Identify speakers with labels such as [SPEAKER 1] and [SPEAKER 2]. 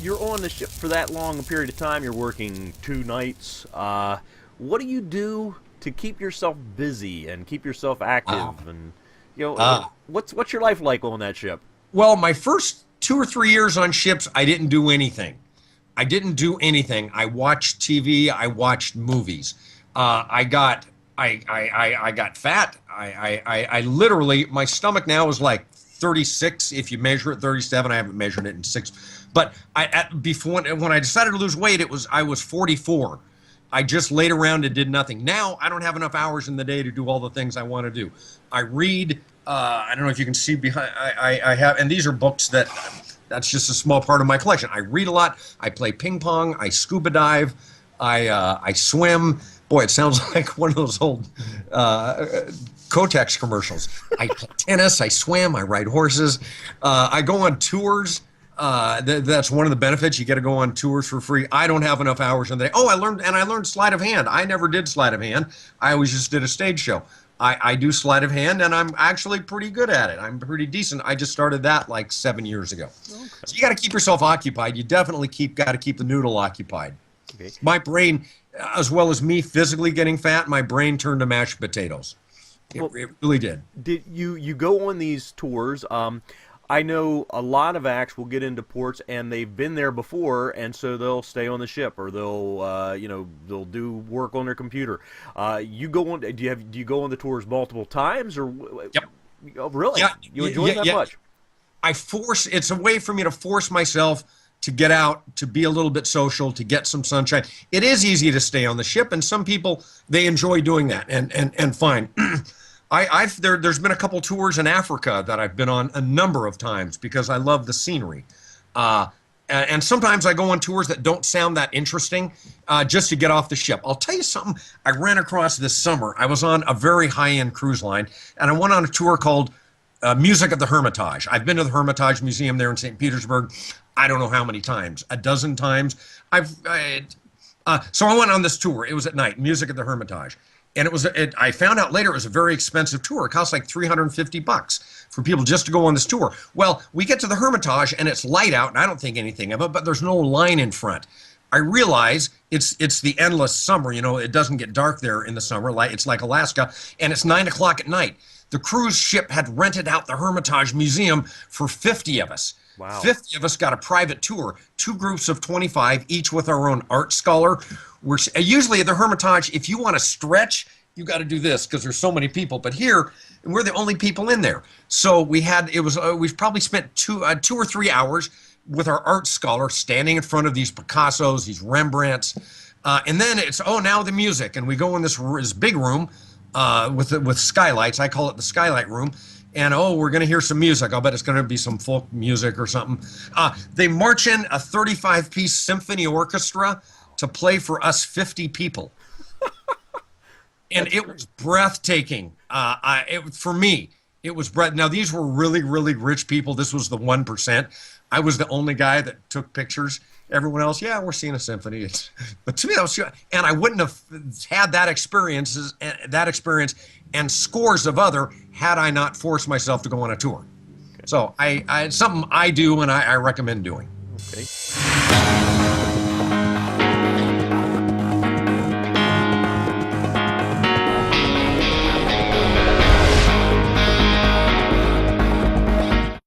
[SPEAKER 1] you're on the ship for that long a period of time, you're working 2 nights. What do you do to keep yourself busy and keep yourself active? And what's your life like on that ship?
[SPEAKER 2] Well, my first 2 or 3 years on ships, I didn't do anything. I didn't do anything. I watched TV. I watched movies. I got fat. I literally, my stomach now is like 36. If you measure it, 37. I haven't measured it in 6. But before when I decided to lose weight, I was 44. I just laid around and did nothing. Now I don't have enough hours in the day to do all the things I want to do. I read. I don't know if you can see behind. I have, and these are books that's just a small part of my collection. I read a lot. I play ping pong. I scuba dive. I swim. Boy, it sounds like one of those old Kotex commercials. I play tennis. I swim. I ride horses. I go on tours. That's one of the benefits. You get to go on tours for free. I don't have enough hours in the day. Oh, I learned sleight of hand. I never did sleight of hand. I always just did a stage show. I do sleight of hand, and I'm actually pretty good at it. I'm pretty decent. I just started that like 7 years ago. Okay. So you got to keep yourself occupied. You definitely got to keep the noodle occupied. Okay. My brain, as well as me physically getting fat, my brain turned to mashed potatoes. It really did.
[SPEAKER 1] Did you go on these tours? I know a lot of acts will get into ports and they've been there before, and so they'll stay on the ship, or they'll do work on their computer. You go on? Do you go on the tours multiple times, or?
[SPEAKER 2] Yep.
[SPEAKER 1] Oh, really?
[SPEAKER 2] Yeah,
[SPEAKER 1] you enjoy it that much?
[SPEAKER 2] It's a way for me to force myself to get out, to be a little bit social, to get some sunshine. It is easy to stay on the ship, and some people, they enjoy doing that, and fine. There's been a couple tours in Africa that I've been on a number of times because I love the scenery. And sometimes I go on tours that don't sound that interesting just to get off the ship. I'll tell you something I ran across this summer. I was on a very high-end cruise line, and I went on a tour called Music at the Hermitage. I've been to the Hermitage Museum there in St. Petersburg, I don't know how many times, a dozen times. So I went on this tour. It was at night, Music at the Hermitage. And I found out later it was a very expensive tour. It cost like $350 for people just to go on this tour. Well, we get to the Hermitage and it's light out, and I don't think anything of it, but there's no line in front. I realize it's the endless summer. It doesn't get dark there in the summer. It's like Alaska, and it's 9 o'clock at night. The cruise ship had rented out the Hermitage Museum for 50 of us.
[SPEAKER 1] Wow.
[SPEAKER 2] 50 of us got a private tour, 2 groups of 25, each with our own art scholar. We're usually at the Hermitage, if you want to stretch, you got to do this because there's so many people. But here, we're the only people in there. So we've probably spent 2 or 3 hours with our art scholar standing in front of these Picassos, these Rembrandts. And then it's, now the music. And we go in this big room with skylights. I call it the skylight room. And we're going to hear some music. I'll bet it's going to be some folk music or something. They march in a 35-piece symphony orchestra to play for us 50 people. And it was breathtaking. For me, it was Now, these were really, really rich people. This was the 1%. I was the only guy that took pictures. Everyone else, yeah, we're seeing a symphony. But to me, that was, and I wouldn't have had that experience and scores of other had I not forced myself to go on a tour. Okay. So it's something I do and I recommend doing.
[SPEAKER 1] Okay.